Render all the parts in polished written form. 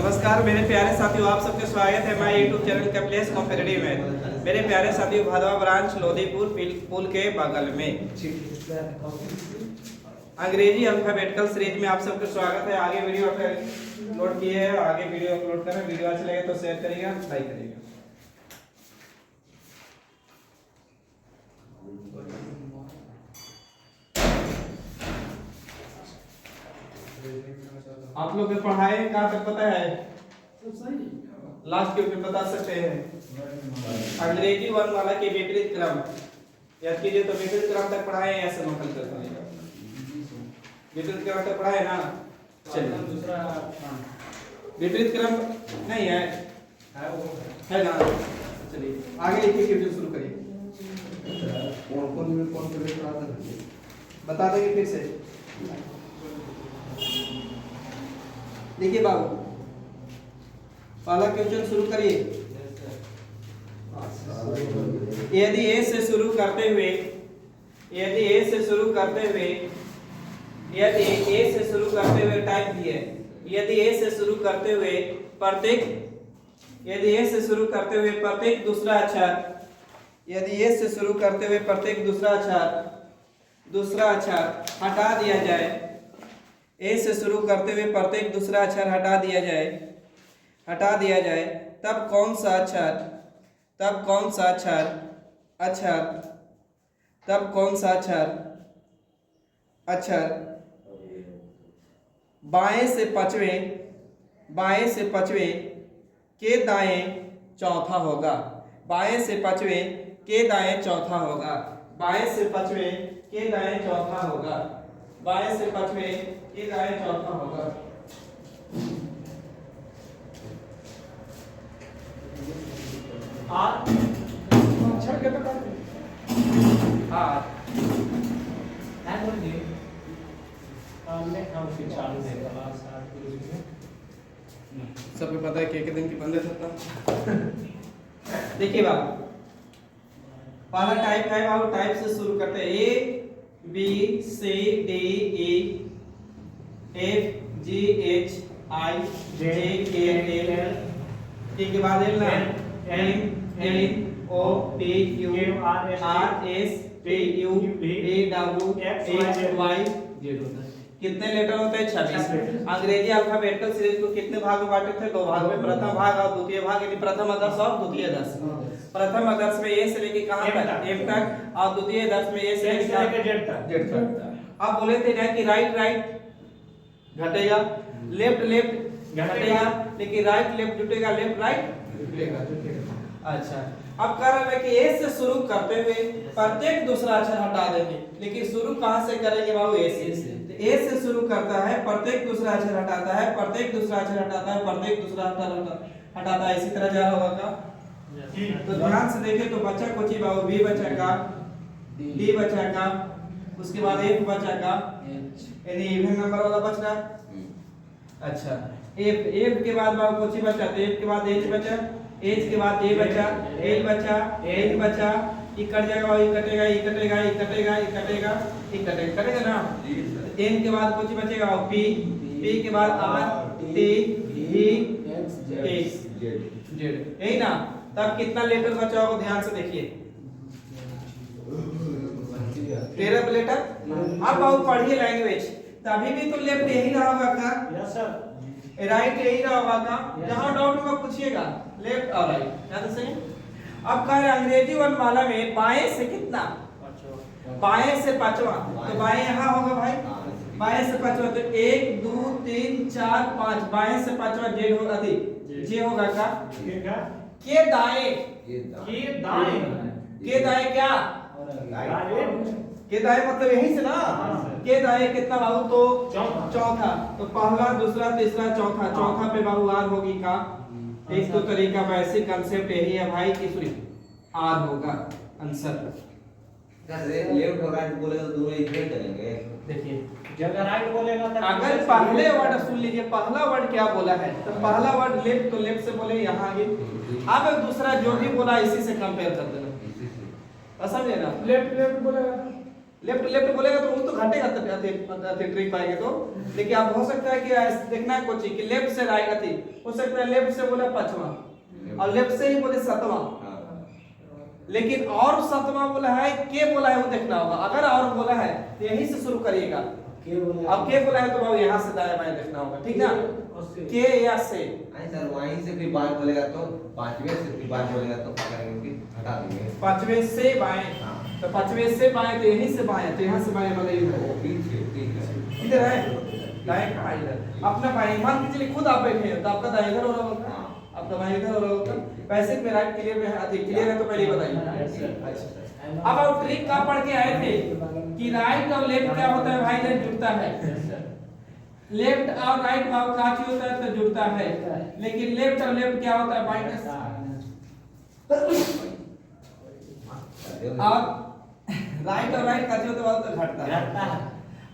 नमस्कार मेरे प्यारे साथियों, आप सबका स्वागत है मैं यूट्यूब चैनल कपिलेश कॉम्पिटिटिव में। मेरे प्यारे साथियों, भादवा ब्रांच लोधीपुर पुल के बगल में अंग्रेजी अल्फाबेटिकल सीरीज में आप सबका स्वागत है। आगे वीडियो अपलोड किए हैं, आगे वीडियो अपलोड करें। वीडियो अच्छा लगे तो शेयर करिएगा, लाइक करिएगा। आप लोग के पढ़ाई कहाँ तक पता है? लास्ट क्वेश्चन बता सकते हैं। अंग्रेजी वर्णमाला के विपरीत क्रम याद कीजिए। तो विपरीत क्रम तक पढ़ाए या समाकलन कर पाएगा? विपरीत क्रम तक पढ़ाए ना? चलिए दूसरा विपरीत क्रम नहीं है ना? चलिए आगे एक क्वेश्चन शुरू करिए। कौन बता देंगे फिर से। देखिए बाबू, पहला क्वेश्चन शुरू करिए। यदि ए से शुरू करते हुए टाइप दिए। यदि ए से शुरू करते हुए प्रत्येक दूसरा अक्षर हटा दिया जाए। ए से शुरू करते हुए प्रत्येक दूसरा अक्षर हटा दिया जाए तब कौन सा अक्षर बाएं से पचवें के दाएं चौथा होगा। बाएं से पचवें के दाएं चौथा होगा। सबको पता है कि एक दिन की बंद था। देखिए बाबू, पहला टाइप है बाबू, टाइप से शुरू करते हैं। A B C D E F G H I J K L के बाद एल ना M N O P Q R S T U V W X Y Z होता है। कितने लेटर होते हैं? 26। अंग्रेजी अल्फाबेटिकल सीरीज को कितने भाग में बांटे थे? 2 भाग में। प्रथम भाग और द्वितीय भाग, यानी प्रथम आदर्श और द्वितीय आदर्श। प्रथम आदर्श में ए से लेके कहां तक? एम तक। और द्वितीय आदर्श में ए से लेके जेड तक। अब बोले थे ना कि राइट घटेगा, लेफ्ट घटेगा, लेकिन राइट लेफ्ट जुटेगा, लेफ्ट राइट जुटेगा। अच्छा, अब कह रहा है कि ए से शुरू करते हुए प्रत्येक दूसरा अक्षर हटा देंगे, लेकिन शुरू कहां से करेंगे बाबू? ए से। ए से शुरू करता है, प्रत्येक दूसरा अक्षर हटाता है, प्रत्येक दूसरा अक्षर हटाता है, प्रत्येक दूसरा अक्षर हटाता है। इसी तरह जा रहा होगा। तो ध्यान से देखें तो बच्चा कोची बाबू, बी बच्चा का, डी बच्चा का, उसके बाद एफ बच्चा का, यानी इवन नंबर वाला बच रहा। अच्छा, एफ के बाद बाबू कोची बच्चा? तो एफ के बाद एच बच्चा, एच के बाद ए बच्चा, एल बच्चा, एन बच्चा, ई कट जाएगा, ई कटेगा, ई कटेगा, ई कटेगा, ई कटेगा, ई कटेगा, कटेगा ना। एन के बाद कुछ बचेगा पी, पी के बाद R T E x Z, यही ना। तब कितना लेटर बचा होगा? ध्यान से देखिए, 13 लेटर। अब बहुत पढ़िए लैंग्वेज, तभी भी तो लेफ्ट यही रहा होगा का? Yes sir. राइट यही रहा होगा का? जहां डाउट होगा पूछिएगा, लेफ्ट और राइट। याद है? अब कह रहे अंग्रेजी वर्णमाला में बाएं से कितना? बाएं से पांचवा। तो बाएं यहाँ होगा भाई, बाएं से पांचवा। तो 1 2 3 4 5, बाएं से पांचवा जेड होगा, जे होगा का? के दाएं क्या? के दाएं मतलब यही से ना। के दाएं कितना बाबू? तो चौथा। तो पहला दूसरा तीसरा चौथा, चौथा पे बाबू आर होगी का? एक तो तरीका बेसिक कंसेप्ट यही है भाई कि आर होगा आंसर। लेफ्ट और राइट बोलेगा तो दोनों इक्वल चलेंगे। देखिए, जब राइट बोलेगा तब अगर पहले वर्ड सुन लीजिए, पहला वर्ड क्या बोला है? तो पहला वर्ड लेफ्ट, तो लेफ्ट से बोले यहाँ आगे। अब दूसरा जो भी बोला इसी से कंपेयर कर देना, समझे ना? लेफ्ट बोलेगा लेफ्ट लेफ्ट बोलेगा तो वो तो घटेगा ट्रिक पाएंगे तो, लेकिन अब हो सकता है कि देखना है कुछ कि लेफ्ट से राइट अति हो सकता है, लेफ्ट से बोले पांचवा और लेफ्ट से ही बोले सातवां, लेकिन और सातवां बोला है के बोला है वो देखना होगा। अगर और बोला है तो यहीं से शुरू करिएगा, अब के बोला है तो भाव यहाँ से दाएं बाएं देखना होगा, ठीक ना, के या से। सर वहीं से फिर बाएं बोलेगा तो पांचवें से फिर बाएं बोलेगा तो क्या करेंगे कि हटा देंगे पांचवें से बाएं, तो पांचवें से बाएं तो यहीं से बाएं, तो यहाँ से बाएं वाला इधर वो पीछे ठीक है इधर है, दाएं कहाँ इधर, अपना बाएं मान के चलिए खुद आप बैठे हैं तो आपका दाएं इधर हो रहा होगा, आपका बाएं इधर हो रहा होगा। वैसे में राइट क्लियर में है, क्लियर है तो पहले ही बताइए। अब आप ट्रिक का पढ़ के आए थे कि राइट और लेफ्ट क्या होता है भाई, जब जुड़ता है लेफ्ट और राइट भाव काची होता है तो जुड़ता है, लेकिन लेफ्ट और लेफ्ट क्या होता है माइनस, और राइट और राइट काची होता है तो घटता है।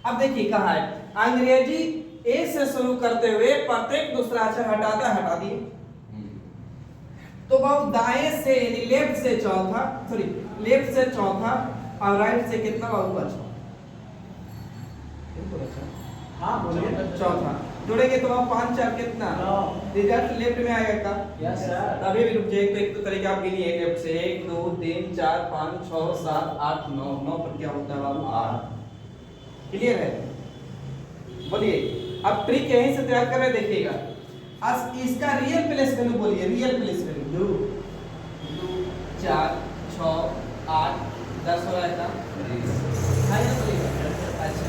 अब देखिए कहा है अंग्रेजी ए से शुरू करते हुए प्रत्येक दूसरा अक्षर हटाता हटा दिए, तो भाव दाएं से यानी लेफ्ट से चौथा, सॉरी लेफ्ट से चौथा और राइट से कितना भाव ऊपर चौथा जोड़ेंगे तो भाव 5 4 कितना, रिजल्ट लेफ्ट में आएगा का, यस सर। तभी भी रुक जाइए तो एक तो तरीका आप गिनिए लेफ्ट से 1 2 3 4 5 6 7 8 9 9 पर क्या होता है भाव 8, क्लियर है। बोलिए अब ट्रिक यहीं से तैयार कर रहे देखिएगा, आज इसका रियल प्लेस वैल्यू बोलिए, रियल प्लेस वैल्यू 2 4 6 8 10 हो रहा है ना, अच्छा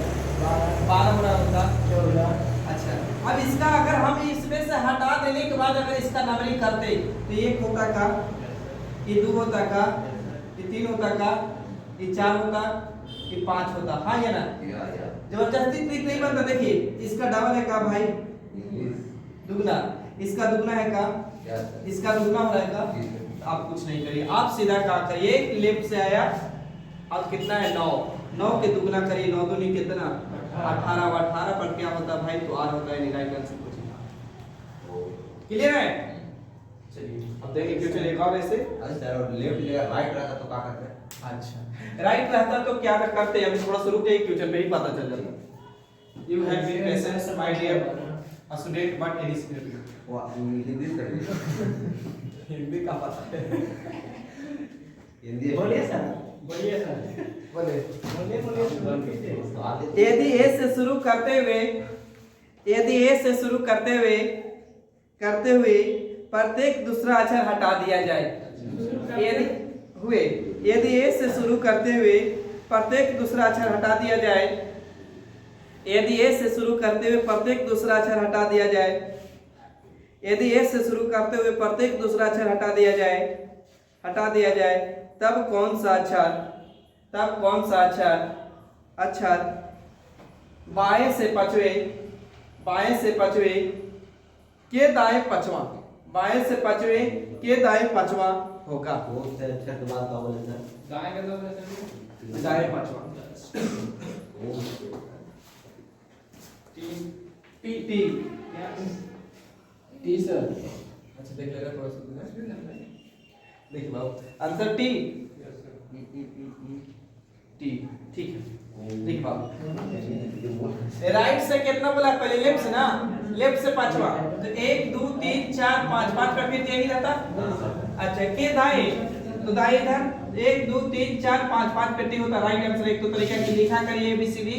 12 हो रहा होता 14। अच्छा अब इसका अगर हम इसमें से हटा देने के बाद अगर इसका नंबरिंग करते तो ये होता का, ये 2 होता का, ये 3 होता का, ये 4 होता, ये 5 होता, हाँ या ना, जबरदस्ती ट्रिक नहीं बनता। देखिए इसका डबल है का भाई, दुगना, इसका दुगना है का, इसका दुगना हो रहा है का, आप कुछ नहीं करिए, आप सीधा क्या करिए लेफ्ट से आया अब कितना है 9, 9 के दुगना करिए, 9 दूनी कितना 18, 18 पर क्या होता भाई तो r होता है, राइट आंसर कुछ क्लियर है। चलिए अब देखिए क्यों चलेगा और ऐसे, अच्छा लेफ्ट जगह राइट रहता तो क्या करते हैं, अच्छा राइट रहता तो क्या करते हैं, अभी थोड़ा सा रुक जाइए क्वेश्चन पे ही पता चल जाता। You have been patience my dear student but any spirit, वो हिंदी से हिंदी का पता है, हिंदी बोलिए सर, बोलिए सर, बोलिए बोलिए। यदि ए से शुरू करते हुए, यदि ए से शुरू करते हुए प्रत्येक दूसरा अक्षर हटा दिया जाए, यदि ए से शुरू करते हुए प्रत्येक दूसरा अक्षर हटा दिया जाए, यदि ए से शुरू करते हुए प्रत्येक दूसरा अक्षर हटा दिया जाए, यदि ए से शुरू करते हुए प्रत्येक दूसरा अक्षर हटा दिया जाए तब कौन सा अक्षर बाएं से पचवे के दाएं पचवा, बाएं से पचवे के दाएं पचवा होगा, वो से अच्छा तो बात का बोले सर, दाएं के दाएं पचवा टी टी टी सर, अच्छा देख लेगा थोड़ा सा, देखिए बाबू आंसर टी टी, ठीक है। देखिए बाबू राइट से कितना बोला पहले, लेफ्ट से ना, लेफ्ट से पांचवा, तो 1 2 3 4 5 5 का फिर यही रहता, अच्छा के दाएं तो दाएं इधर 1 2 3 4 5 5 पेटी होता, राइट आंसर। एक तो तरीका की लिखा करिए ABCD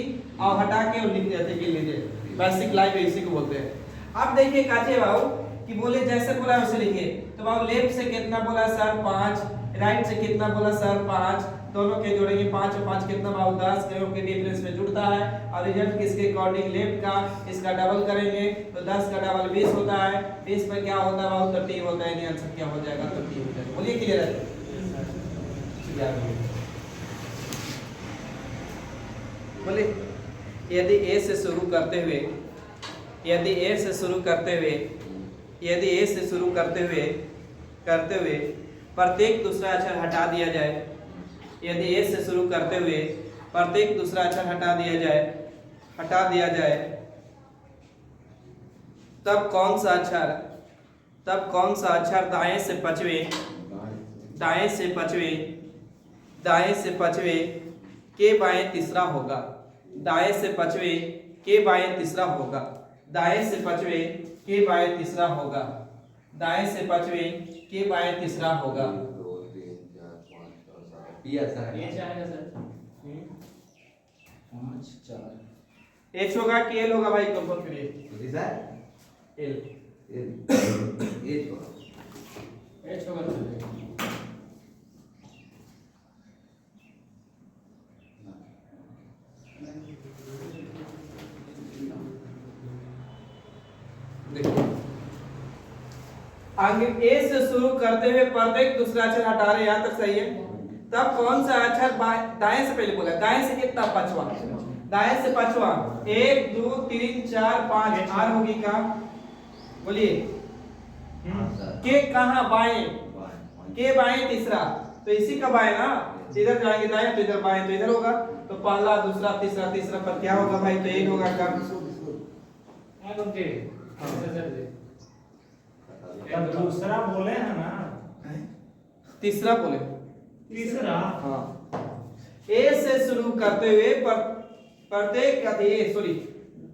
और हटा के और लिख देते के लीजिए, बेसिक लाइफ इसी को बोलते हैं। अब देखिए काचे बाबू कि बोले जैसे बोला वैसे लिखिए, तो बाबू लेफ्ट से कितना बोला सर 5, राइट से कितना बोला सर 5, दोनों के जोड़ेंगे 5 और 5 कितना बाबू 10, दोनों के डिफरेंस में जुड़ता है और रिजल्ट किसके अकॉर्डिंग लेफ्ट का, इसका डबल करेंगे तो 10 का डबल 20 होता है, 20 पे क्या होता है बाबू 30 होता है, यानी आंसर क्या हो जाएगा 30 हो जाएगा। बोलिए क्लियर है, बोलिए यदि ए से शुरू करते हुए, यदि ए से शुरू करते हुए प्रत्येक दूसरा अक्षर हटा दिया जाए, यदि ए से शुरू करते हुए प्रत्येक दूसरा अक्षर हटा दिया जाए तब कौन सा अक्षर दाएं से पचवे के बाएं तीसरा होगा, दाएं से पांचवें के बाएं तीसरा होगा, दाएं से पांचवें के बाएं तीसरा होगा, दाएं से पांचवें के बाएं तीसरा होगा। 2 3 4 5 6 7 ये ऐसा है। ये चाहेगा सर 5 4 एच होगा कि एल होगा भाई कंफर्म करिए। तो सर एल ये छोड़ो एच होगा सर। देखो आगे ए से शुरू करते हुए प्रत्येक दूसरा अक्षर हटा रहे, यहाँ तक सही है। तब कौन सा अक्षर दाएं से पहले बोला, दाएं से कितना पांचवा, दाएं से पांचवा 1 2 3 4 5 आर होगी का बोलिए। हाँ सर के कहां बाएं, बाएं के बाएं तीसरा, तो इसी का बाएं ना, इधर जाएंगे दाएं तो इधर बाएं तो इधर होगा, तो पहला दूसरा तीसरा, तीसरा पर क्या होगा भाई, तो 1 होगा का ओके सर जी। तब दूसरा बोले हैं ना, तीसरा बोले तीसरा हाँ। ए से शुरू करते हुए प्रत्येक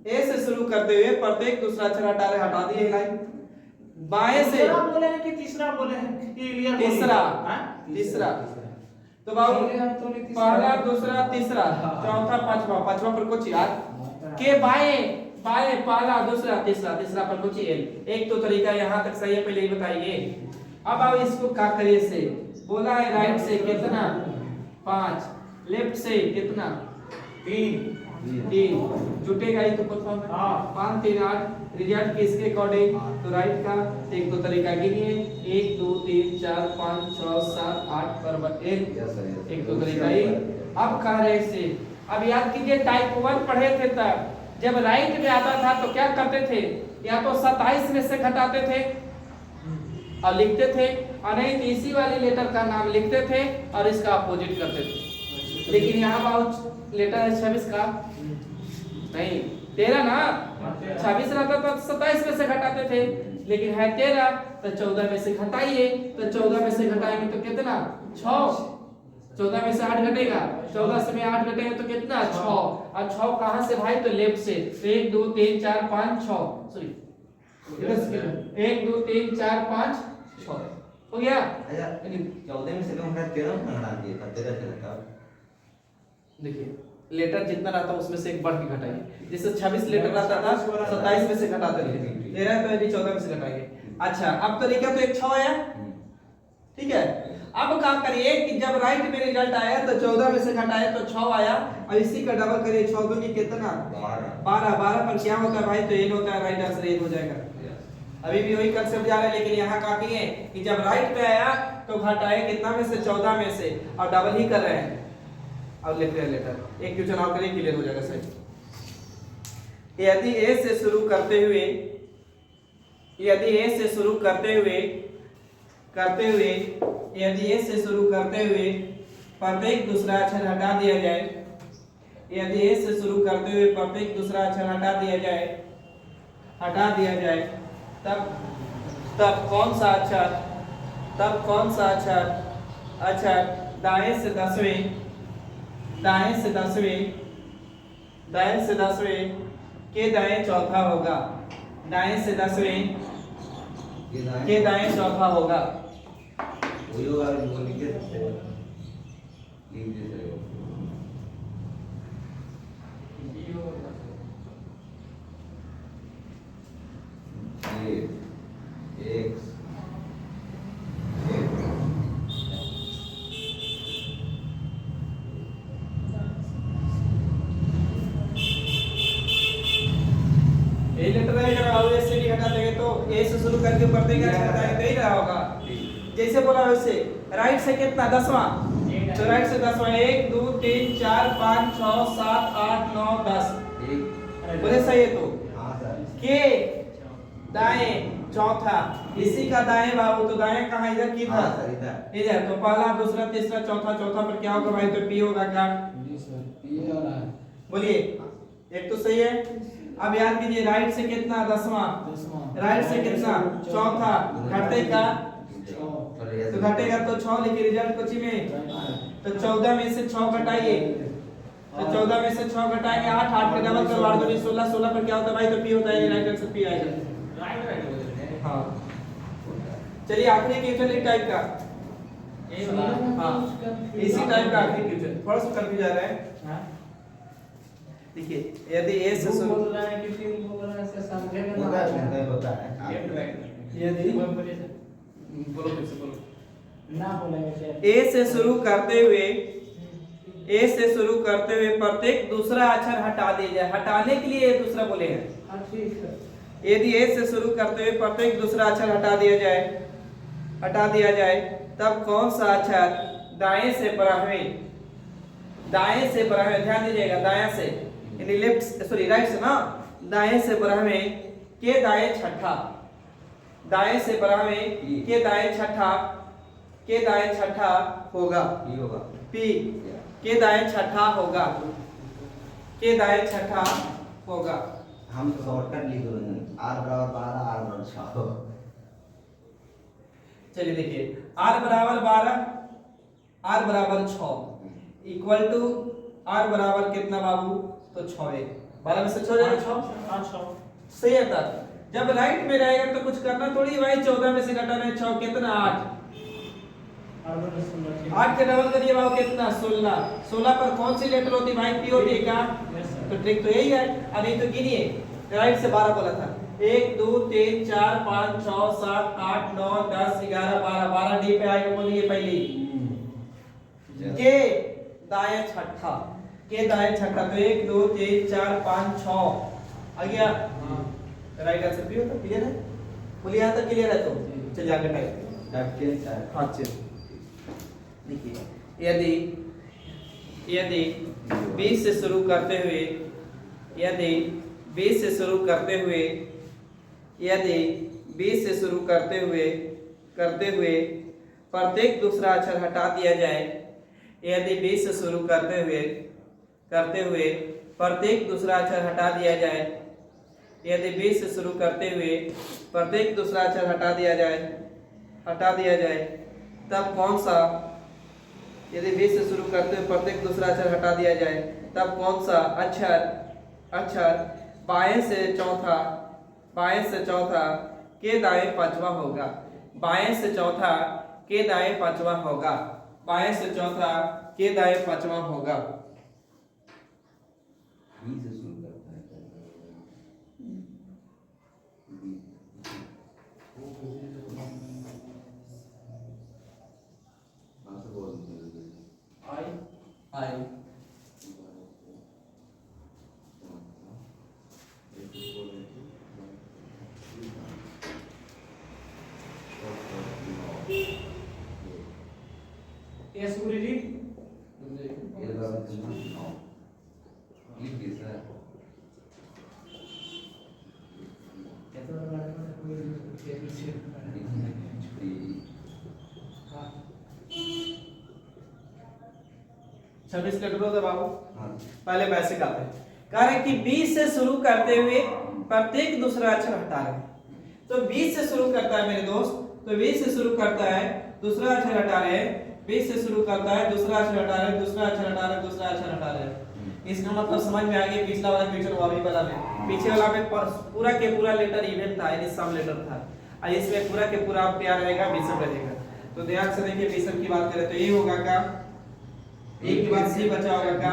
ए से शुरू करते हुए प्रत्येक दूसरा अक्षर हटा रहे, हटा दिए लाइन। बाएं से दूसरा बोले हैं कि तीसरा बोले हैं, क्लियर तीसरा, हाँ? तीसरा तो बाबू पहला दूसरा तीसरा चौथा पांचवा, पांचवा पर कुछ यार के बाएं, बाएं पहला दूसरा तीसरा, तीसरा पर कुछ एल। एक तो तरीका यहाँ तक सही है, पहले ही बताइए। अब आप इसको क्या करिए से बोला है, राइट से कितना 5, लेफ्ट से कितना 3 जुटेगा ही तो परफॉर्म है। हाँ। 5 3 8 रिजल्ट किसके अकॉर्डिंग, तो राइट का। एक तो तरीका गिनिए 1 2 3 4 5 6 7 8 बराबर 1, एक तो तरीका ही। अब कह रहे से अब याद कीजिए टाइप 1 पढ़े थे तब जब राइट में आता था तो क्या करते थे, या तो 27 में से घटाते थे और लिखते थे, और नहीं तो इसी वाली लेटर का नाम लिखते थे और इसका अपोजिट करते थे। लेकिन यहाँ बहुत लेटर है 26 का नहीं 13 ना, 26 रहता तो 27 में से घटाते थे, लेकिन है 13 तो 14 में से घटाइए, तो 14 में से घटाएंगे तो कितना 6, 14 में से 8 घटेगा, 14 से में 8 घटेगा तो कितना 6, और 6 कहां से भाई, तो लेफ्ट से, तो 1 2 3 4 5 6 सॉरी इधर से 1 2 3 4 5 6 हो गया। अच्छा 14 में से कम है 13 में हटा दिए था, 13 से घटा। देखिए लेटर जितना रहता उसमें से एक बढ़ के घटाइए, जैसे 26 लेटर रहता था 27 में से घटाते थे, 13 तो यदि 14 में से घटाएंगे। अच्छा अब तरीका तो एक 6 आया, ठीक है। अब काम करिए कि जब राइट में रिजल्ट आया तो 14 में से घटाया तो 6 आया, और इसी का डबल करिए 6 दूनी कितना 12, 12 पर क्या होता है भाई, तो 1 होता है, राइट आंसर 1 हो जाएगा। अभी भी वही कंसेप्ट जा रहा है, लेकिन यहाँ का किए कि जब राइट पे आया तो घटाए कितना में से 14 में से, और डबल ही कर रहे हैं। अब लिख रहे हैं लेटर, एक क्वेश्चन और करिए क्लियर हो जाएगा सही। यदि ए से शुरू करते हुए, यदि ए से शुरू करते हुए यदि ए से शुरू करते हुए प्रत्येक दूसरा अक्षर हटा दिया जाए, यदि ए से शुरू करते हुए प्रत्येक दूसरा अक्षर हटा दिया जाए तब कौन सा अक्षर दाएं से दसवें के दाएं चौथा होगा, दाएं से 10वें के दाएं चौथा होगा। वही होगा वो लिखे लिख दे एक ए लेटर है, अगर आओ ऐसे नहीं हटा देंगे तो ए से शुरू करके प्रत्येक अक्षर हटाएंगे तो ही रहा होगा। जैसे बोला वैसे राइट से कितना 10वां, तो राइट से 10वां 1 2 3 4 5 6 7 8 9 10 बोले सही है। तो हाँ सर के दाएं चौथा, इसी का दाएं बाबू, तो दाएं कहाँ इधर की था, हाँ सर इधर इधर, तो पहला दूसरा तीसरा चौथा, चौथा पर क्या होगा भाई, तो पी होगा क्या, जी सर ये हो रहा है बोलिए एक तो सही है। अब याद कीजिए राइट से कितना 10वां, 10वां राइट से कितना चौथा, घटेगा तो घटेगा तो 6 लिखिए रिजल्ट कुछ में, तो 14 में से 6 घटाइए तो 14 में से 6 घटाएंगे 8, 8 के डबल करो 8 दूनी 16, 16 पर क्या होता है भाई? तो पी होता है, राइट आंसर पी आएगा। राइट बोल रहे हैं। हाँ चलिए आखिरी क्वेश्चन इस टाइप का, ये वाला हाँ इसी टाइप का आखिरी क्वेश्चन, थोड़ा सा कंफ्यूज आ रहा है। हां देखिए यदि ए से शुरू बोल रहा है कि फिर बोल रहा है से समझेगा होता है होता है यदि बोलो फिर से बोलो ना बोलेंगे ए से शुरू करते हुए प्रत्येक दूसरा अक्षर हटा दिया जाए। हटाने के लिए ये दूसरा बोले हैं। हां ठीक है। यदि ए से शुरू करते हुए प्रत्येक दूसरा अक्षर हटा दिया जाए तब कौन सा अक्षर दाएं से बारहवें, ध्यान दीजिएगा, दाएं से यानी लेफ्ट सॉरी राइट से ना, दाएं से बारहवें के दाएं छठा, दाएं से बारहवें के दाएं छठा होगा। ये होगा पी के दाएं छठा होगा, के दाएं छठा होगा। हम शॉर्टकट लिख देंगे r बराबर 12 r बराबर 6। चलिए देखिए r बराबर 12 r बराबर 6 इक्वल टू r बराबर कितना बाबू? तो 6 है। 12 में से 6 जाएगा 6, हां 6 सही है। तब जब राइट में रहेगा तो कुछ करना थोड़ी भाई, 14 में से घटाना है 6 कितना 8, 8 के डबल करिए बाबू कितना 16, 16 पर कौन सी लेटर होती भाई? पी होती है का? तो ट्रिक तो यही है। अब ये तो गिनिए, राइट से 12 बोला था, 1 2 3 4 5 6 7 8 9 10 11 12, 12 डी पे आएगा। बोलिए पहली के दाएं छठा, के दाएं छठा, तो 1 2 3 4 5 6 आ गया। राइट आंसर भी होता, क्लियर है? बोलिए यहाँ तक क्लियर है? तो चलिए आगे टाइप कैपिटल हाँ चलिए देखिए यदि 20 से शुरू करते हुए यदि 20 से शुरू करते हुए प्रत्येक दूसरा अक्षर हटा दिया जाए, यदि 20 से शुरू करते हुए प्रत्येक दूसरा अक्षर हटा दिया जाए, यदि 20 से शुरू करते हुए प्रत्येक दूसरा अक्षर हटा दिया जाए तब कौन सा, यदि 20 से शुरू करते हुए प्रत्येक दूसरा अक्षर हटा दिया जाए तब कौन सा अक्षर बाएं से चौथा के दाएं पांचवा होगा? बाएं से चौथा के दाएं पांचवा होगा, बाएं से चौथा के दाएं पांचवा होगा। ई से शुरू करता है। हाँ से बोल आई यस पूरी जी ये बराबर कितना 9 ये कितना है? कैसा लगा हां 26 लेटर होता है बाबू। हाँ पहले बेसिक आते हैं। कह रहे कि 20 से शुरू करते हुए प्रत्येक दूसरा अक्षर हटा रहे हैं। तो 20 से शुरू करता है मेरे दोस्त, तो 20 से शुरू करता है दूसरा अक्षर हटा रहे हैं, 20 से शुरू करता है दूसरा अक्षर हटा रहे हैं, दूसरा अक्षर हटा रहे हैं, दूसरा अक्षर हटा रहे हैं। इसका मतलब समझ में आ गया। पिछला वाला क्वेश्चन हुआ अभी वाला में, पीछे वाला में पूरा के पूरा लेटर इवन था, यानी सम लेटर था, और इसमें पूरा के पूरा क्या रहेगा? विषम रहेगा। तो ध्यान से देखिए, विषम की बात करें तो ये होगा का, एक के बाद सी बचा होगा का,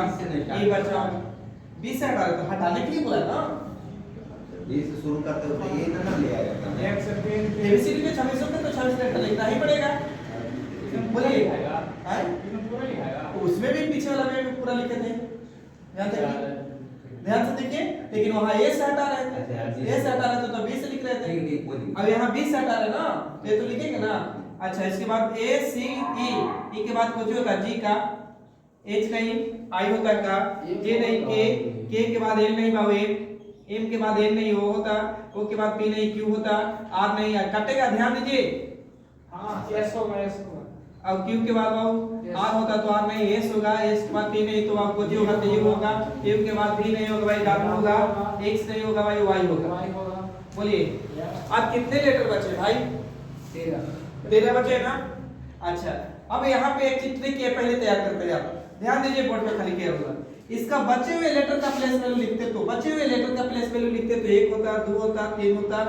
ई बचा होगा 20 से हटा रहे तो हटाने के लिए बोला ना, 20 से शुरू करते हो तो ये नंबर ले आएगा। एक सेकंड एबीसीडी में 26 होते तो 26 लेटर लिखना ही पड़ेगा। बोलिए लिखाएगा हैं? इसमें पूरा लिखाएगा उसमें भी पीछे वाला में भी पूरा लिखे थे, ध्यान से देखिए। लेकिन वहां ए से हटा रहे थे, ए से हटा रहे थे तो 20 से लिख रहे थे। ठीक ठीक बोलिए। अब यहाँ 20 से हटा रहे ना, ये तो लिखेंगे ना। अच्छा, इसके बाद ए सी ई के बाद कुछ होगा जी का, एच नहीं, आई होता का, जे नहीं, के के बाद एल नहीं बाबू, एम के बाद एन नहीं हो होता, ओ के बाद पी नहीं, क्यू होता, आर नहीं, आर कटेगा, ध्यान दीजिए। हां एस होगा एस होगा। अब क्यू के बाद बाबू आर होता तो आर नहीं, एस होगा, एस के बाद पी नहीं तो आपको जी होगा तो यू होगा, एम के बाद भी नहीं होगा भाई डब्ल्यू होगा, एक्स नहीं होगा भाई वाई होगा। वाई होगा। बोलिए अब कितने लेटर बचे भाई? 13 बचे ना। अच्छा, अब यहाँ पे एक चीज ट्रिक है, पहले तैयार करते हैं आप, ध्यान दीजिए, बोर्ड पे खाली किया होगा। इसका बचे हुए लेटर का प्लेस वैल्यू लिखते तो बचे हुए लेटर का प्लेस वैल्यू लिखते तो 1 होता, 2 होता, 3 होता,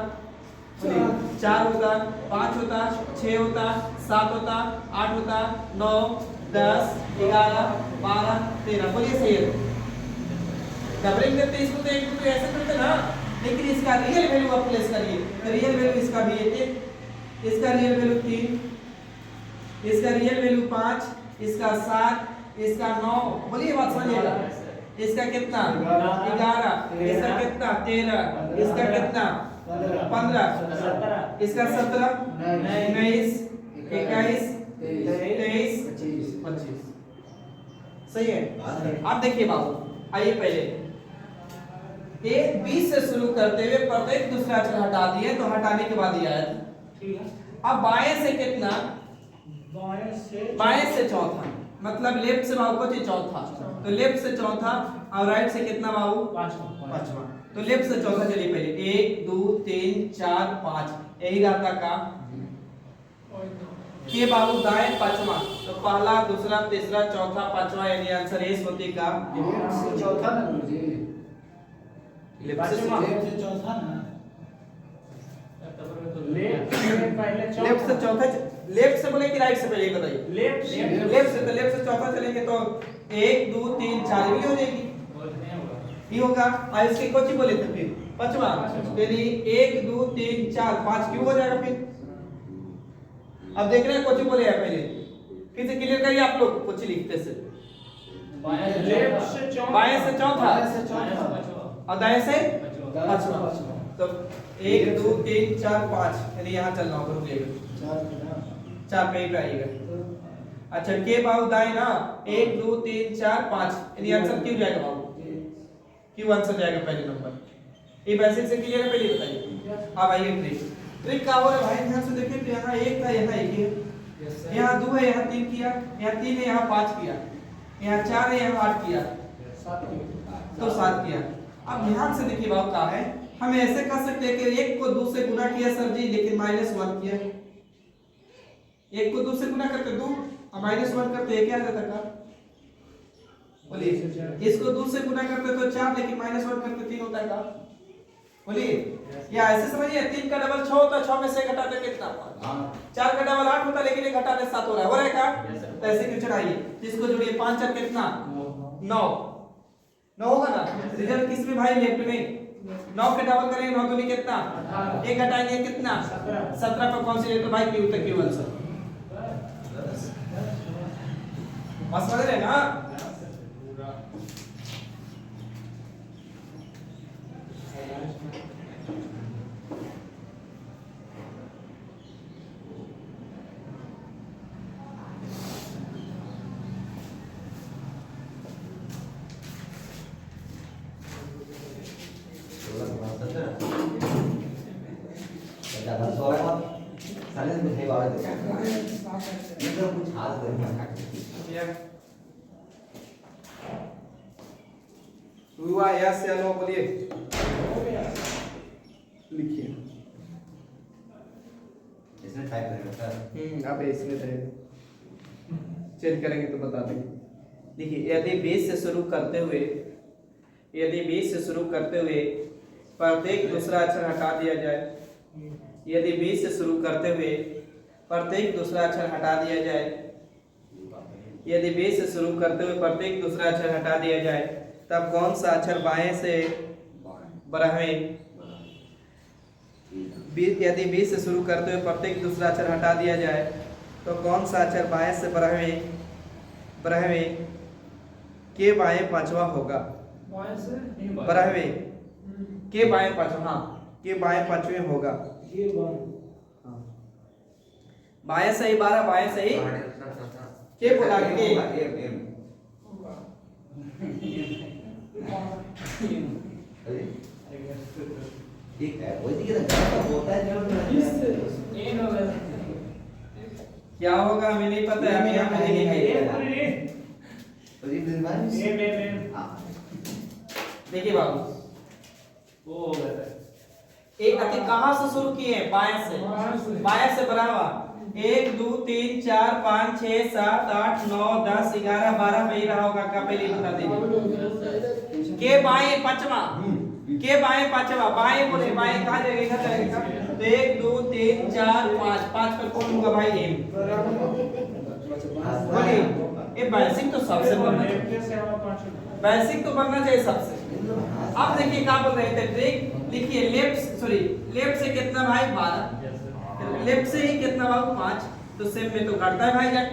4 होता, 5 होता, 6 होता, 7 होता, 8 होता, 9, 10, 11, 12, 13। बोलिए सही है। डबलिंग करते इसको तो एक तो ऐसे करते ना, लेकिन इसका रियल वैल्यू आप प्लेस करिए। तो रियल वैल्यू इसका भी है 1, इसका रियल वैल्यू 3, इसका रियल वैल्यू 5, इसका 7, इसका 9। बोलिए बात समझिएगा। इसका कितना 11, इसका कितना 13, इसका कितना 15, इसका 17, 19, 21, 23, 25। सही है। अब देखिए बाबू, आइए पहले ये 20 से शुरू करते हुए प्रत्येक दूसरा अक्षर हटा दिए तो हटाने के बाद ये आया था। ठीक है। अब बाएं से कितना, बाएं से चौथा, मतलब लेफ्ट से बाबू को चौथा, तो लेफ्ट से चौथा और राइट से कितना बाबू पांचवा। तो लेफ्ट से चौथा चलिए पहले 1 2 3 4 5 यही रहता का ये बाबू दाएं पांचवा, तो पहला दूसरा तीसरा चौथा पांचवा यानी आंसर एस होती का चौथा ना गुरुजी, लेफ्ट से चौथा ना, लेफ्ट से चौथा, लेफ्ट से बोले कि राइट से पहले ये बताइए। लेफ्ट से तो लेफ्ट से चौथा चलेंगे तो 1 2 3 4 भी हो जाएगी, ये होगा। और इसके कोची बोले थे फिर पांचवा, यानी 1 2 3 4 5 क्यों हो जाएगा फिर। अब देख रहे हैं कोची बोले है पहले, फिर से क्लियर करिए आप लोग कोची लिखते से। बाएं से चौथा और दाएं से पांचवा, तो 1 2 3 4 5 यानी यहाँ चलना होगा, रुकिएगा 4 पे ही आएगा। अच्छा के बाबू दाएं ना 1 2 3 4 5 यानी आंसर क्यों जाएगा बाबू, क्यों आंसर जाएगा पहले नंबर। ये बेसिक से क्लियर है, पहले बताइए। अब आइए ट्रिक का हो रहा है भाई, ध्यान से देखिए। तो यहाँ 1 था, यहाँ 1 है, यहाँ 2 है, यहाँ 3 किया, यहाँ 3 है, यहाँ 5 किया, यहाँ 4 है, यहाँ 8 किया, तो 7 किया। अब ध्यान से देखिए बाबू का है, हम ऐसे कर सकते हैं कि 1 को 2 से गुना किया सर जी, लेकिन -1 किया। 1 को 2 से गुना करते 2 और -1 करते 1 आ जाता का। बोलिए इसको 2 से गुना करते तो 4, लेकिन -1 करते 3 होता है का। बोलिए या ऐसे समझिए, 3 का डबल 6 होता, 6 में से घटाते कितना 5, 4 का डबल 8 होता, लेकिन 1 घटाते 7 हो रहा है का। तो ऐसे क्यों चढ़ाइए, इसको जोड़िए 5 4 कितना 9 होगा ना। रिजल्ट किस में भाई, लेफ्ट में। 9 के डबल करेंगे 9 दूनी कितना 1 घटाएंगे कितना 17 पर कौन सी लेटर भाई, क्यों तक क्यों आंसर। बस समझ रहे ना। हुआ यस या नो, बोलिए लिखिए। इसमें टाइप करेंगे सर। अब इसमें चेंज करेंगे तो बता देंगे। देखिए यदि 20 से शुरू करते हुए, यदि 20 से शुरू करते हुए प्रत्येक दूसरा अक्षर हटा दिया जाए, यदि 20 से शुरू करते हुए प्रत्येक दूसरा अक्षर हटा दिया जाए, यदि 20 से शुरू करते हुए प्रत्येक दूसरा अक्षर हटा दिया जाए, तब कौन सा अक्षर बाएं से बारहवें, यदि 20 से शुरू करते हुए प्रत्येक दूसरा अक्षर हटा दिया जाए तो कौन सा अक्षर बाएं से बारहवें के बाएं पांचवा होगा। बारहवें के बाएं पांचवा, हाँ के बाएं पांचवें होगा। बाएं सही 12, बाएं सही के बोला के ठीक है, वही कि होता है क्या होगा हमें नहीं पता है, हमें यहाँ पे देखिए बाबू एक अति कहां से शुरू किए हैं, बाएं से, बाएं से बढ़ावा 1 2 3 4 5 6 7 8 9 10 11 12 पे ही रहा होगा का पहले ही बता दीजिए। के बाएं पांचवा, के बाएं पांचवा, बाएं बोले बाएं कहां जाएगा, इधर जाएगा। तो 1 2 3 4 5, 5 पर कौन होगा भाई एम? बोलिए ये बेसिक तो सबसे बनना चाहिए, बेसिक तो बनना चाहिए सबसे। अब देखिए क्या बोल रहे थे ट्रिक, लिखिए लेफ्ट से कितना भाई 12, लेफ्ट से ही कितना बाबू 5, तो सेम में तो घटता है भाई जान,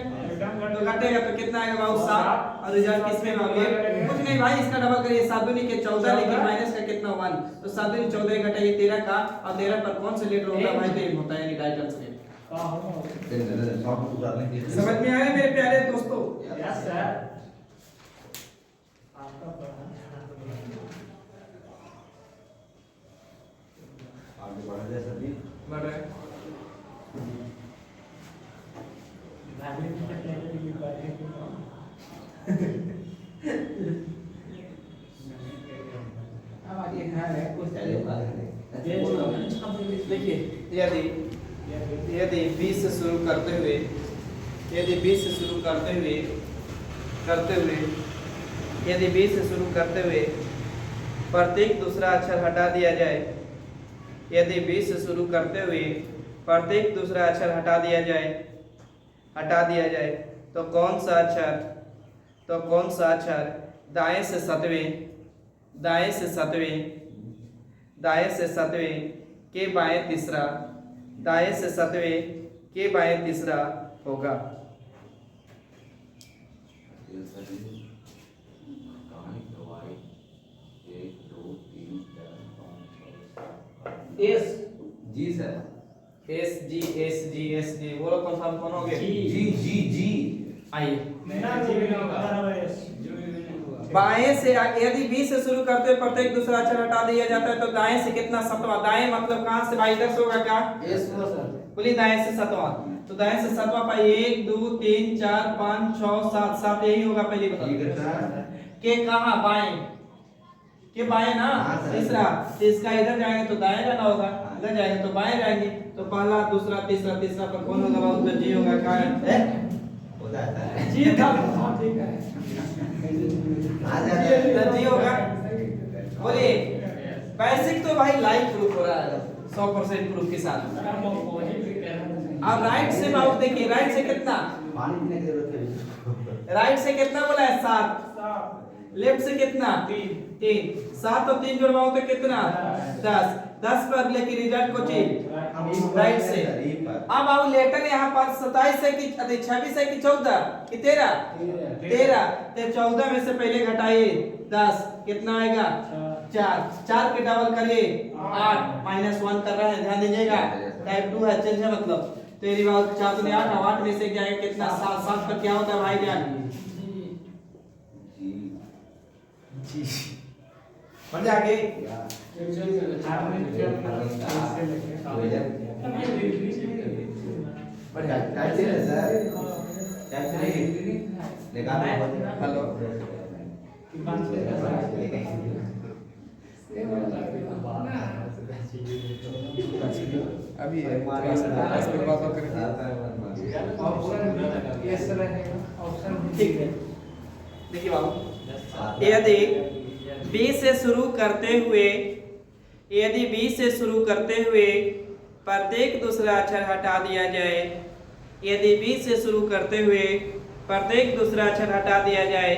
तो घटेगा तो कितना आएगा बाबू 7, और रिजल्ट किसमें बाबू कुछ नहीं भाई, इसका डबल करिए 7 दूनी के 14, लेकिन माइनस का कितना 1, तो 7 दूनी 14 घटाइए 13 का, और 13 पर कौन सा लेटर होता है भाई, तो ये होता है यानी राइट आंसर। समझ में आया मेरे प्यारे दोस्तों? Yes sir. आपका आगे बढ़ जाए सभी। बढ़ रहा है। अब आगे है कुछ देखिए, यदि 20 से शुरू करते हुए, यदि 20 से शुरू करते हुए यदि 20 से शुरू करते हुए प्रत्येक दूसरा अक्षर हटा दिया जाए, यदि 20 से शुरू करते हुए प्रत्येक दूसरा अक्षर हटा दिया जाए तो कौन सा अक्षर दाएं से सतवें के बाएं तीसरा होगा। S G sir. S G बोलो कंफर्म कौन हो गया? जी आइए होगा। बाएं से यदि 20 से शुरू करते हुए प्रत्येक दूसरा अक्षर हटा दिया जाता है तो दाएं से कितना 7वां, दाएं मतलब कहां से भाई, इधर से होगा क्या? बोलिए दाएं से 7वां, तो दाएं से 7वां पाई 1 2 3 4 5 6 7, 7 यही होगा पहले बता। के कहां बाएं, के बाएं ना तीसरा, तो इसका इधर जाएंगे तो दाएं जाना होगा, इधर जाएंगे तो बाएं जाएंगे, तो पहला दूसरा तीसरा पर कौन होगा बाबू? तो जी होगा। क्या है होता है जी था, ठीक है तो जी होगा। बोलिए बेसिक तो भाई लाइव प्रूफ हो रहा है 100% प्रूफ के साथ। अब राइट से बाबू देखिए, राइट से कितना, पानी पीने की जरूरत है। राइट से कितना बोला है 7, लेफ्ट से कितना 3, 7 और 3 जोड़वाओ तो कितना 10 पर लेके रिजल्ट को चेंज राइट से। अब आओ लेटर यहाँ पर 27 है कि 26 है कि 14 कि 13, तो 14 में से पहले घटाइए 10, कितना आएगा 4 के डबल करिए 8, -1 कर रहे हैं ध्यान दीजिएगा, टाइप 2 है चेंज है मतलब, तो ये बात 4 दूनी 8, 8 में से क्या है कितना 7 पर क्या होता है भाई जान जी बढ़ जाके हेलो अभी ठीक है। देखिए बाबू, यदि 20 से शुरू करते हुए प्रत्येक दूसरा अक्षर हटा दिया जाए, यदि 20 से शुरू करते हुए प्रत्येक दूसरा अक्षर हटा दिया जाए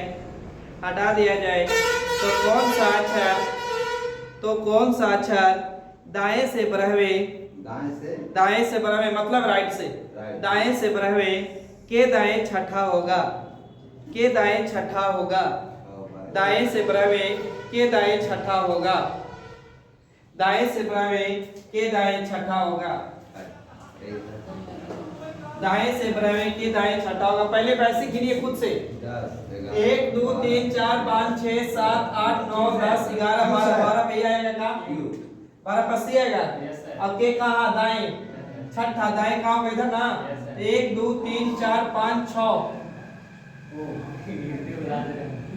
तो कौन सा अक्षर दाएं से बढ़वे मतलब राइट से, दाएं से बढ़वे के दाएं छठा होगा, दाएं से बढ़वे के दाएं छठा होगा, दाएं से बढ़वे के दाएं छठा होगा, दाएं से बढ़वे के दाएं छठा होगा। पहले वैसे गिनिए खुद से, 1 2 3 4 5 6 7 8 9 10 11 12 पे आएगा का 12 पस्सी आएगा। अब के कहां दाएं छठा, दाएं कहां होगा इधर ना, 1 2 3 4 5 6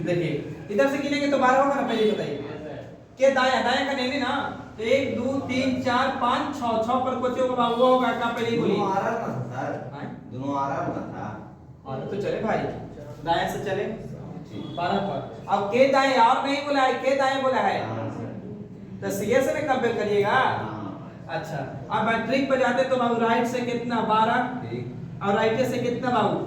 देखिए इधर से गिनेंगे तो 12 होगा ना, पहले बताइए के दाया का नहीं ना तो 1 2 3 4 5 6 6 पर कोचे होगा बाबू वो होगा का पहले बोली दोनों आराम ना था हाँ? सर, दोनों आराम ना था। हाँ तो चले भाई दाएं से चले जी। 12 पर अब के दाएं और नहीं बोला है के दाएं बोला है हाँ, सर। तो सीए से में कंपेयर करिएगा हाँ, अच्छा अब मैट्रिक पे जाते तो बाबू राइट से कितना 12 ठीक। और राइट से कितना बाबू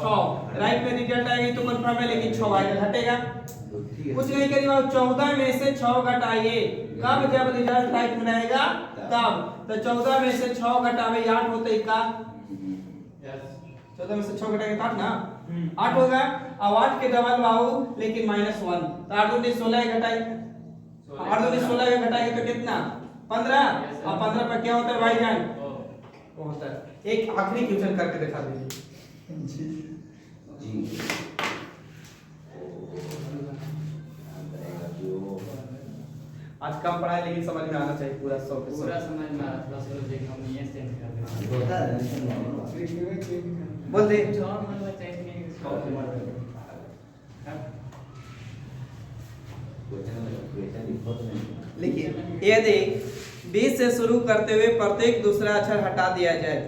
6 राइट में रिजल्ट आएगा तो कंफर्म है लेकिन 6 आएगा घटेगा तो ठीक है। कुछ नहीं करिए बाबू 14 में से 6 घटाइए कब जब रिजल्ट राइट में रहेगा तब तो 14 में से 6 घटावे 8 होते ही का 14 में से 6 घटाएंगे 8 ना 8 होगा अब 8 के डबल बाबू लेकिन -1 तो 8 दूनी 16 घटाएंगे 8 दूनी 16 घटाएंगे तो कितना 15 और 15 पर क्या होता है भाईजान वो होता है एक आखिरी क्वेश्चन करके दिखा दीजिए जी। आज कम पढ़ाए लेकिन समझ में आना चाहिए पूरा 100 पूरा समझ में आ रहा था सर लेकिन हम ये सेंड कर देंगे होता है ना, बोल दे जॉब मतलब चेंज नहीं लिखिए यदि 20 से शुरू करते हुए प्रत्येक दूसरा अक्षर हटा दिया जाए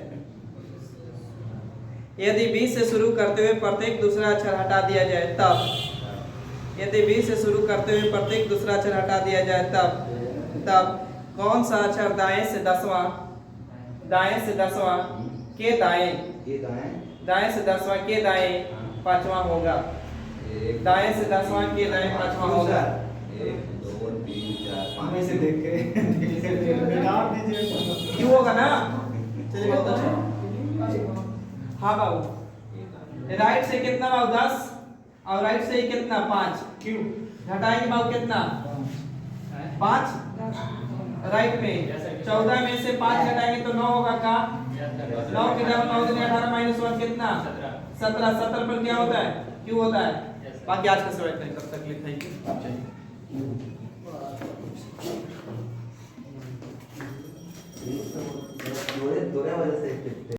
यदि 20 से शुरू करते हुए प्रत्येक दूसरा अक्षर हटा दिया जाए तब यदि 20 से शुरू करते हुए प्रत्येक दूसरा अक्षर हटा दिया जाए तब कौन सा अक्षर दाएं से 10वां के दाएं ये दाएं, दाएं से 10वां के दाएं 5वां होगा एक, दाएं से 10वां के दाएं 5वां होगा 1 2 3 4 5 हमें से देख के नाम दीजिए क्यों होगा ना चलिए बहुत अच्छा हाँ बाबू राइट से कितना बाबू 10 और राइट से ही कितना 5 क्यों घटाएंगे बाबू कितना 5 राइट में 14 में से 5 घटाएंगे तो 9 होगा का 9 के डबल 9 दूनी 18 -1 कितना 17 17 पर क्या होता है क्यों होता है बाकी आज का समय इतना ही, तब तक लिख थैंक यू दोरे वजह से